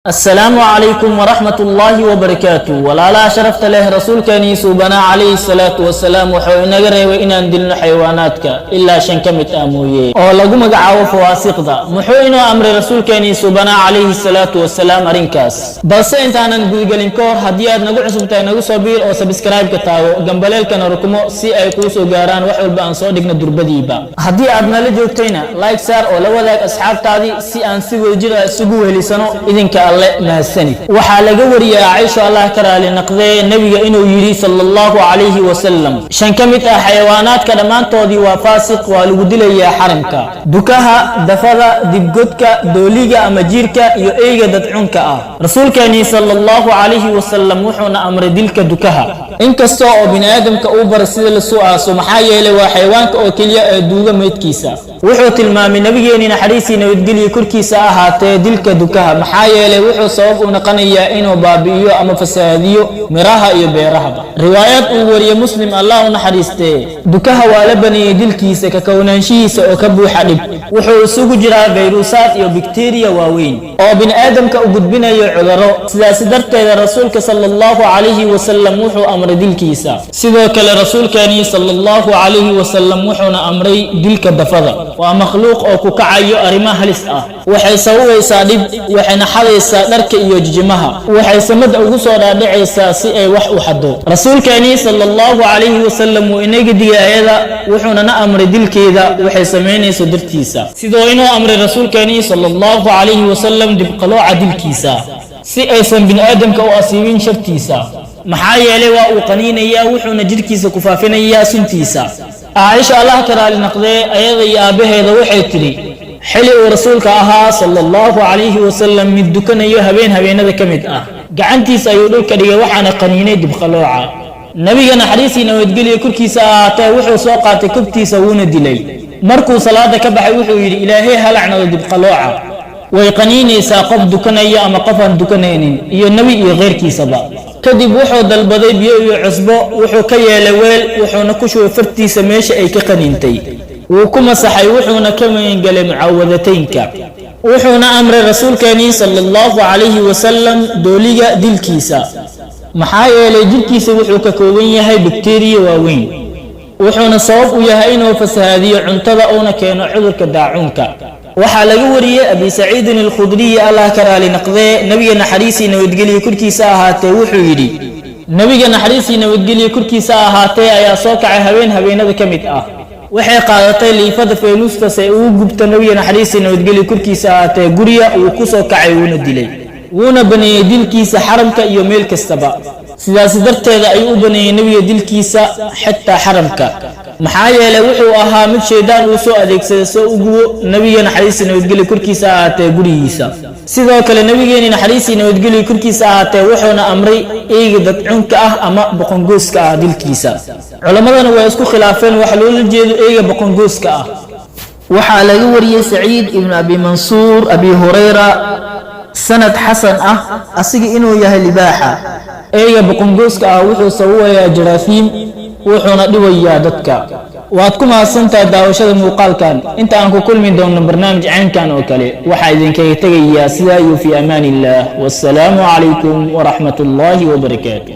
السلام عليكم ورحمة الله وبركاته ولا لا شرفت له رسول كاني سوبنا عليه الصلاة والسلام وحوينا قرأي وإن أندلنا حيواناتك إلا شنكمت أمويه أو لقوم قعوا فواسق ذا محوينا أمر رسول كاني سوبنا عليه الصلاة والسلام أرنكاس بس أنت أنا نقول قلنكور هديات نقول عصمتين نقول صبير أو سبسكرايب كتاو جنباليل كان ركمو سي أي كوسو جاران وحول بأن صادقنا دربديبا هديات نلجوكتينا لايك سار أو لو ذاك أصحاب تادي سي أن سوي جرا سجوه لسانو إذن ما سني وحال جوري عائشة الله كرالي نقضي النبي إنه يري صلى الله عليه وسلم شنكمت حيوانات كلمان تودي وفاسق والودل يا حرمك دكها دفلا دبجتك دوليجا أمجيرك يؤيج دتعنك رسول كاني صلى الله عليه وسلم وحنا أمر دلك دكها إنك السوء بن آدم كأوبر سيل السوء سمحايا لو حيوانك أو كليا دوغا ميت كيسا وحوت المام النبي إن حديثي نودلي كركيسا هات دلك دكها محايا لو wuxuu sabab u noqonayaa inuu baabi'iyo ama fasaadiyo miraha iyo beeraha riwaayad uu wariyo muslim Allah u naxariistay dukaha waa la baniyay dilkiisa ka kownaanshihiisa oo ka buuxa dhib wuxuu isugu jiraa fayruusaad iyo bakteeriya waaweyn oo bin aadamka u gudbinayo cudurro sidaas darteed rasuulka sallallahu alayhi wa sallam wuxuu amray dilkiisa sidoo kale rasuulkeeni sallallahu alayhi wa sallam wuxuu amray dilka dafada waa makhluuq oo ku kacayo arrimaha halis ah waxay sawabaysaa dhib waxayna xadaysaa dharka iyo jijimaha waxay samada ugu soo dhaadhicaysaa si ay wax u xado rasuulkeeni sallallahu alayhi wa sallam uu inaga digaayada wuxuuna na amray dilkeeda waxay sameynayso dartiisa sidoo inuu amray rasuulkeeni sallallahu alayhi wa sallam dib qalooca dilkiisa si aysan bin aadamka u asiibin shartiisa maxaa yeelay waa uu qaniinaya wuxuuna jirkiisa ku faafinayaa suntiisa Aisha Allah karaali naqday ayada iyo aabaheeda waxay tiri xili uu rasuulka ahaa sallallahu alayhi wa sallam mid dukanayo habeenada kamid ah gacantiisa ayuu dhulka dhigay waxaana qaniinay dib qalooca nabiga naxariisiina wadgeliyo kurkiisa ahaatay wuxuu soo qaatay kubtiisa wuuna dilay markuu salaada ka baxay wuxuu yiri ilaahay halacnado dib qalooca way qaniinaysaa qof dukanaya ama qof aan dukanaynin iyo nabi iyo qeyrkiisaba kadib wuxuu dalbaday biyo iyo cusbo wuxuu ka yeelay weel wuxuuna ku shubay fartiisa meesha ay ka qaniintay وكما صحي وحونا كما ينقل معوذتينك وحونا أمر رسول كاني صلى الله عليه وسلم دولية دلكيسا محايا لدلكيسا وحوكا كوين هاي بكتيريا ووين وحونا صوب ويهاينو فسهادي عنطبعونا كانوا عذرك داعونك وحال يوري أبي سعيد الخضري الله كرالي نقضي نبينا حريسي نودقلي كركيسا هاتي وحويري نبينا حريسي نودقلي كركيسا هاتي يا صوكع هبين هذا كميت waxay qaadatay liifada faynuusta say uu gubta nabiga naxariisina wadgeli kurkiisa aatay guriga uu ku soo kacay wuuna dilay wuuna baneeyay dilkiisa xaramka iyo meel kastaba sidaas darteeda ay u baneeyay nabiga dilkiisa xitaa xaramka maxaa yeelay wuxuu ahaa mid sheedaan uu soo adeegsaday soo ugu nabiga naxariisina wadgeli kurkiisa aatay gurigiisa sidoo kale nabigeena naxariisina wadgeli kurkiisa aatay wuxuuna amray eeyga dadcunka ah ama boqongooska ah dilkiisa culamadana way isku khilaafeen waxa loo jeedo eeyga boqongooska ah waxa laga wariyay Saciid ibn Abi Mansuur Abi Hurayra sanad hasan ah asiga inuu yahay libaaxa eeyga boqongooska ah wuxuu sawayaa jaraafiin wuxuuna dhibayaa dadka waad ku maasantahay daawashada muuqaalkan inta aan ku kulmin doono barnaamij caankan oo kale waxa idinkaga tagayaa sidaa iyo fi amaanillah wasalaamu calaykum wa rahmatullahi wa barakaatuh